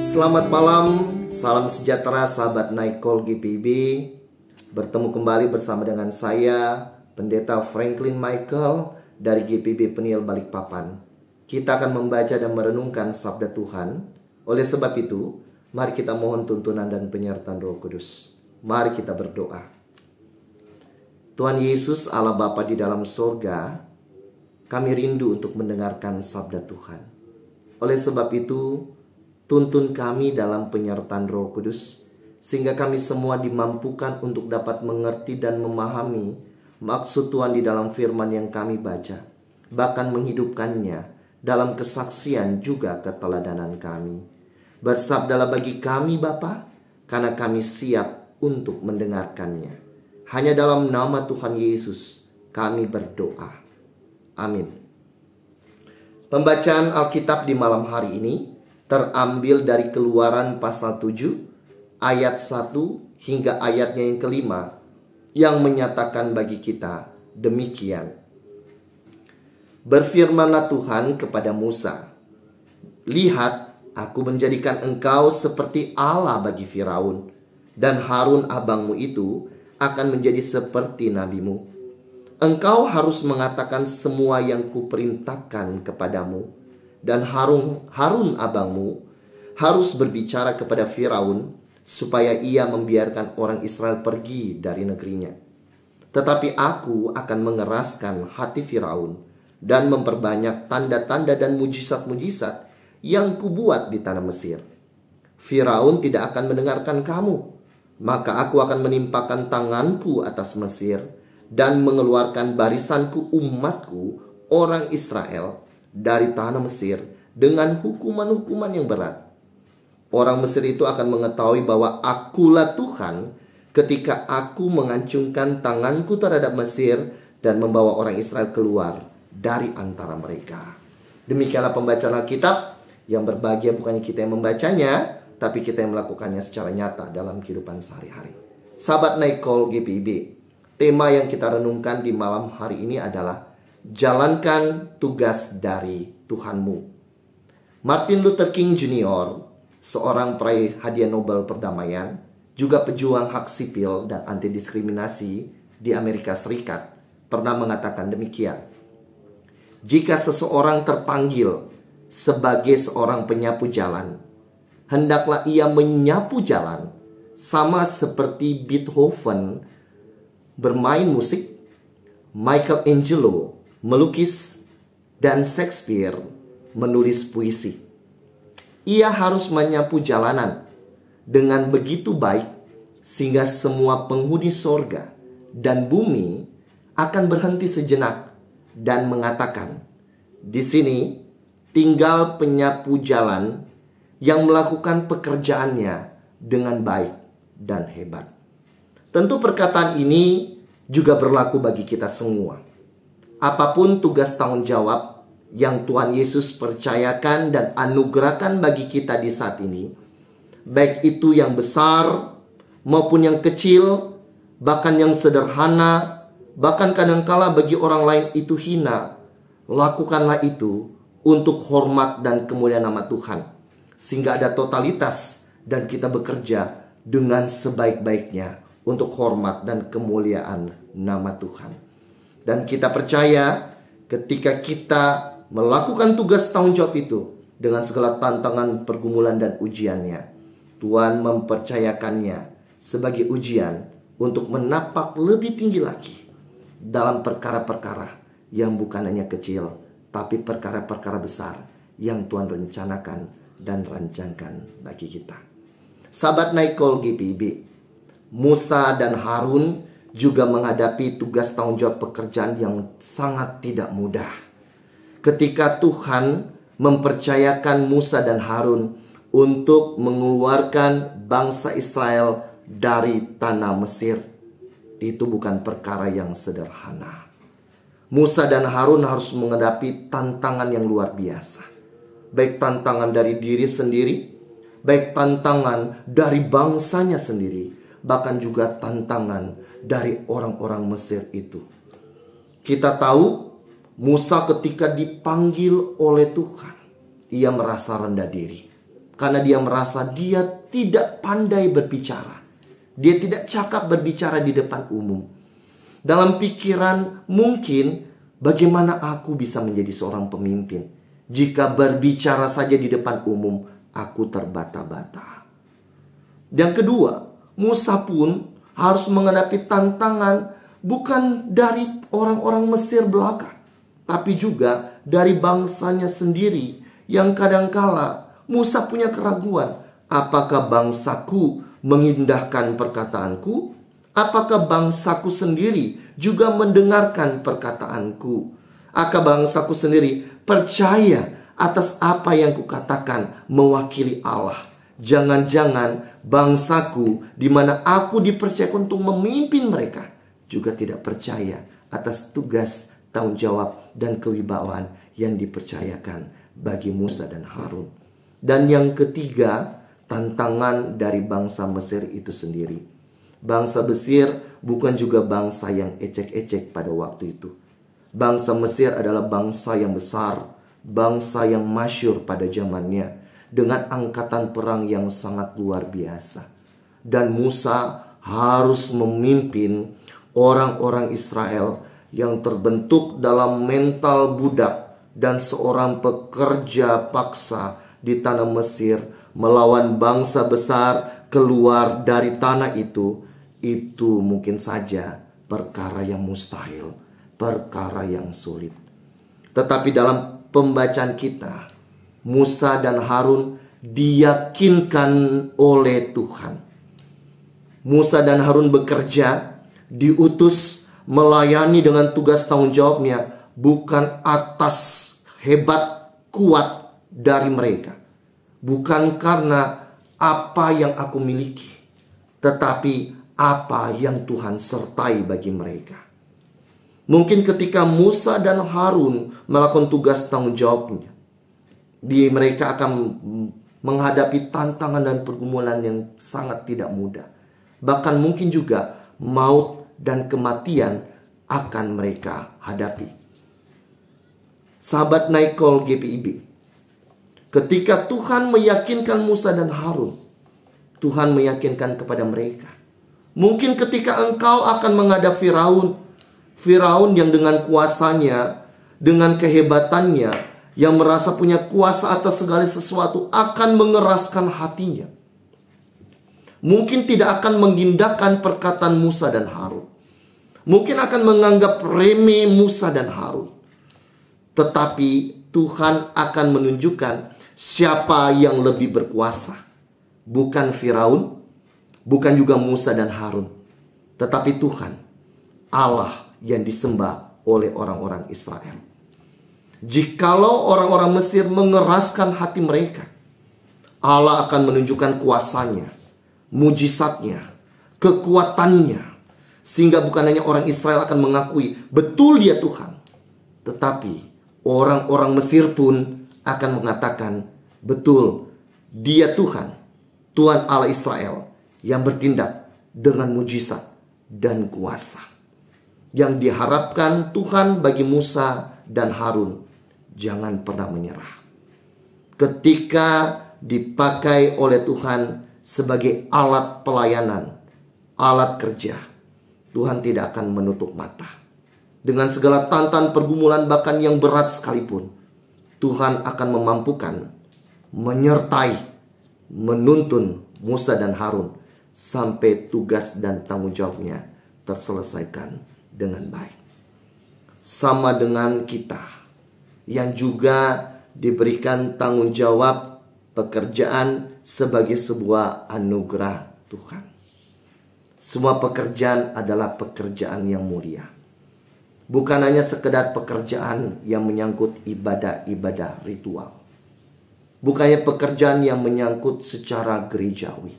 Selamat malam, salam sejahtera sahabat Naikol GPIB. Bertemu kembali bersama dengan saya, Pendeta Franklin Michael dari GPIB Peniel Balikpapan. Kita akan membaca dan merenungkan sabda Tuhan. Oleh sebab itu, mari kita mohon tuntunan dan penyertaan Roh Kudus. Mari kita berdoa. Tuhan Yesus, Allah Bapa di dalam sorga, kami rindu untuk mendengarkan sabda Tuhan. Oleh sebab itu, tuntun kami dalam penyertaan Roh Kudus, sehingga kami semua dimampukan untuk dapat mengerti dan memahami maksud Tuhan di dalam firman yang kami baca, bahkan menghidupkannya dalam kesaksian juga keteladanan kami. Bersabdalah bagi kami Bapa, karena kami siap untuk mendengarkannya. Hanya dalam nama Tuhan Yesus kami berdoa. Amin. Pembacaan Alkitab di malam hari ini terambil dari Keluaran pasal 7 ayat 1 hingga ayatnya yang kelima, yang menyatakan bagi kita demikian. Berfirmanlah Tuhan kepada Musa, "Lihat, aku menjadikan engkau seperti Allah bagi Firaun, dan Harun abangmu itu akan menjadi seperti nabimu. Engkau harus mengatakan semua yang kuperintahkan kepadamu, dan Harun abangmu harus berbicara kepada Firaun supaya ia membiarkan orang Israel pergi dari negerinya. Tetapi aku akan mengeraskan hati Firaun dan memperbanyak tanda-tanda dan mujizat-mujizat yang kubuat di tanah Mesir. Firaun tidak akan mendengarkan kamu, maka aku akan menimpakan tanganku atas Mesir dan mengeluarkan barisanku umatku orang Israel dari tanah Mesir dengan hukuman-hukuman yang berat. Orang Mesir itu akan mengetahui bahwa akulah Tuhan ketika aku mengancungkan tanganku terhadap Mesir dan membawa orang Israel keluar dari antara mereka." Demikianlah pembacaan Alkitab. Yang berbahagia bukannya kita yang membacanya, tapi kita yang melakukannya secara nyata dalam kehidupan sehari-hari. Sahabat Naikol GPIB, tema yang kita renungkan di malam hari ini adalah jalankan tugas dari Tuhanmu. Martin Luther King Jr., seorang peraih hadiah Nobel perdamaian, juga pejuang hak sipil dan anti diskriminasi di Amerika Serikat, pernah mengatakan demikian. "Jika seseorang terpanggil sebagai seorang penyapu jalan, hendaklah ia menyapu jalan sama seperti Beethoven bermain musik, Michelangelo melukis, dan Shakespeare menulis puisi. Ia harus menyapu jalanan dengan begitu baik sehingga semua penghuni sorga dan bumi akan berhenti sejenak dan mengatakan, 'Di sini tinggal penyapu jalan yang melakukan pekerjaannya dengan baik dan hebat.'" Tentu perkataan ini juga berlaku bagi kita semua. Apapun tugas tanggung jawab yang Tuhan Yesus percayakan dan anugerahkan bagi kita di saat ini, baik itu yang besar maupun yang kecil, bahkan yang sederhana, bahkan kadangkala bagi orang lain itu hina, lakukanlah itu untuk hormat dan kemuliaan nama Tuhan, sehingga ada totalitas dan kita bekerja dengan sebaik-baiknya untuk hormat dan kemuliaan nama Tuhan. Dan kita percaya ketika kita melakukan tugas tanggung jawab itu dengan segala tantangan, pergumulan, dan ujiannya, Tuhan mempercayakannya sebagai ujian untuk menapak lebih tinggi lagi dalam perkara-perkara yang bukan hanya kecil, tapi perkara-perkara besar yang Tuhan rencanakan dan rancangkan bagi kita. Sahabat Naikol GPIB, Musa dan Harun juga menghadapi tugas tanggung jawab pekerjaan yang sangat tidak mudah. Ketika Tuhan mempercayakan Musa dan Harun untuk mengeluarkan bangsa Israel dari tanah Mesir, itu bukan perkara yang sederhana. Musa dan Harun harus menghadapi tantangan yang luar biasa. Baik tantangan dari diri sendiri, baik tantangan dari bangsanya sendiri, bahkan juga tantangan dari orang-orang Mesir itu. Kita tahu Musa ketika dipanggil oleh Tuhan, ia merasa rendah diri. karena dia merasa dia tidak pandai berbicara. Dia tidak cakap berbicara di depan umum. Dalam pikiran mungkin, bagaimana aku bisa menjadi seorang pemimpin jika berbicara saja di depan umum aku terbata-bata. Yang kedua, Musa pun harus menghadapi tantangan bukan dari orang-orang Mesir belaka, tapi juga dari bangsanya sendiri yang kadangkala Musa punya keraguan. Apakah bangsaku mengindahkan perkataanku? Apakah bangsaku sendiri juga mendengarkan perkataanku? Apakah bangsaku sendiri percaya atas apa yang kukatakan mewakili Allah? Jangan-jangan bangsaku di mana aku dipercayakan untuk memimpin mereka juga tidak percaya atas tugas, tanggung jawab, dan kewibawaan yang dipercayakan bagi Musa dan Harun. Dan yang ketiga, tantangan dari bangsa Mesir itu sendiri. Bangsa Mesir bukan juga bangsa yang ecek-ecek pada waktu itu. Bangsa Mesir adalah bangsa yang besar, bangsa yang masyhur pada zamannya, dengan angkatan perang yang sangat luar biasa. Dan Musa harus memimpin orang-orang Israel yang terbentuk dalam mental budak dan seorang pekerja paksa di tanah Mesir melawan bangsa besar keluar dari tanah itu mungkin saja perkara yang mustahil, perkara yang sulit. Tetapi dalam pembacaan kita, Musa dan Harun diyakinkan oleh Tuhan. Musa dan Harun bekerja, diutus melayani dengan tugas tanggung jawabnya, bukan atas hebat kuat dari mereka, bukan karena apa yang aku miliki, tetapi apa yang Tuhan sertai bagi mereka. Mungkin ketika Musa dan Harun melakukan tugas tanggung jawabnya, mereka akan menghadapi tantangan dan pergumulan yang sangat tidak mudah. Bahkan mungkin juga maut dan kematian akan mereka hadapi. Sahabat Naikol GPIB, ketika Tuhan meyakinkan Musa dan Harun, Tuhan meyakinkan kepada mereka. Mungkin ketika engkau akan menghadap Firaun yang dengan kuasanya, dengan kehebatannya, yang merasa punya kuasa atas segala sesuatu, akan mengeraskan hatinya. Mungkin tidak akan mengindahkan perkataan Musa dan Harun. Mungkin akan menganggap remeh Musa dan Harun. Tetapi Tuhan akan menunjukkan siapa yang lebih berkuasa. Bukan Firaun, bukan juga Musa dan Harun, tetapi Tuhan, Allah yang disembah oleh orang-orang Israel. Jikalau orang-orang Mesir mengeraskan hati mereka, Allah akan menunjukkan kuasanya, mujizatnya, kekuatannya, sehingga bukan hanya orang Israel akan mengakui betul dia Tuhan, tetapi orang-orang Mesir pun akan mengatakan betul dia Tuhan, Tuhan Allah Israel yang bertindak dengan mujizat dan kuasa. Yang diharapkan Tuhan bagi Musa dan Harun, jangan pernah menyerah. Ketika dipakai oleh Tuhan sebagai alat pelayanan, alat kerja, Tuhan tidak akan menutup mata. Dengan segala tantangan pergumulan bahkan yang berat sekalipun, Tuhan akan memampukan, menyertai, menuntun Musa dan Harun sampai tugas dan tanggung jawabnya terselesaikan dengan baik. Sama dengan kita yang juga diberikan tanggung jawab pekerjaan sebagai sebuah anugerah Tuhan. Semua pekerjaan adalah pekerjaan yang mulia. Bukan hanya sekedar pekerjaan yang menyangkut ibadah-ibadah ritual. Bukannya pekerjaan yang menyangkut secara gerejawi.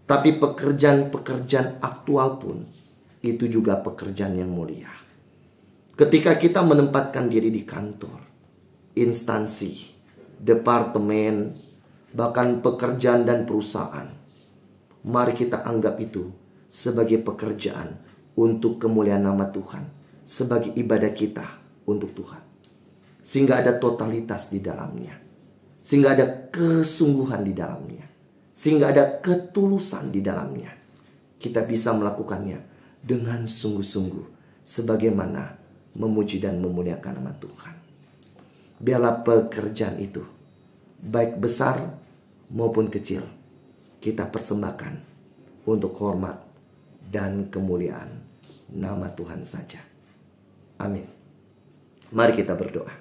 Tapi pekerjaan-pekerjaan aktual pun itu juga pekerjaan yang mulia. Ketika kita menempatkan diri di kantor, instansi, departemen, bahkan pekerjaan dan perusahaan, mari kita anggap itu sebagai pekerjaan untuk kemuliaan nama Tuhan, sebagai ibadah kita untuk Tuhan, sehingga ada totalitas di dalamnya. sehingga ada kesungguhan di dalamnya, sehingga ada ketulusan di dalamnya. Kita bisa melakukannya dengan sungguh-sungguh, sebagaimana memuji dan memuliakan nama Tuhan. Biarlah pekerjaan itu, baik besar maupun kecil, kita persembahkan untuk hormat dan kemuliaan nama Tuhan saja. Amin. Mari kita berdoa.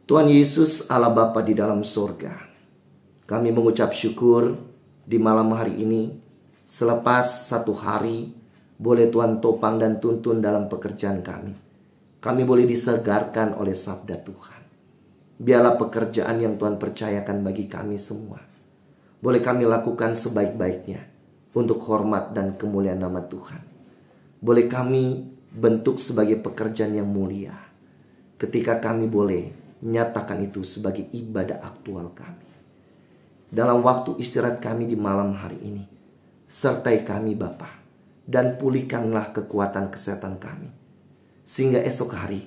Tuhan Yesus, Allah Bapa di dalam surga, kami mengucap syukur di malam hari ini, selepas satu hari boleh Tuhan topang dan tuntun dalam pekerjaan kami. Kami boleh disegarkan oleh sabda Tuhan. Biarlah pekerjaan yang Tuhan percayakan bagi kami semua, boleh kami lakukan sebaik-baiknya untuk hormat dan kemuliaan nama Tuhan. Boleh kami bentuk sebagai pekerjaan yang mulia, ketika kami boleh nyatakan itu sebagai ibadah aktual kami. Dalam waktu istirahat kami di malam hari ini, sertai kami Bapa, dan pulihkanlah kekuatan kesehatan kami, sehingga esok hari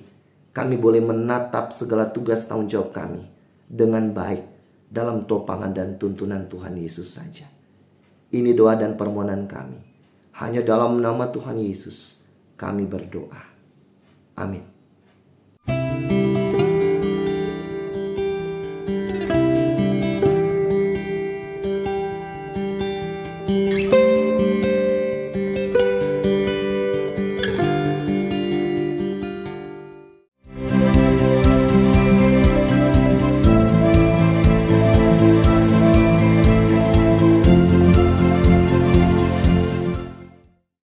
kami boleh menatap segala tugas tanggung jawab kami dengan baik dalam topangan dan tuntunan Tuhan Yesus saja. Ini doa dan permohonan kami. Hanya dalam nama Tuhan Yesus kami berdoa. Amin.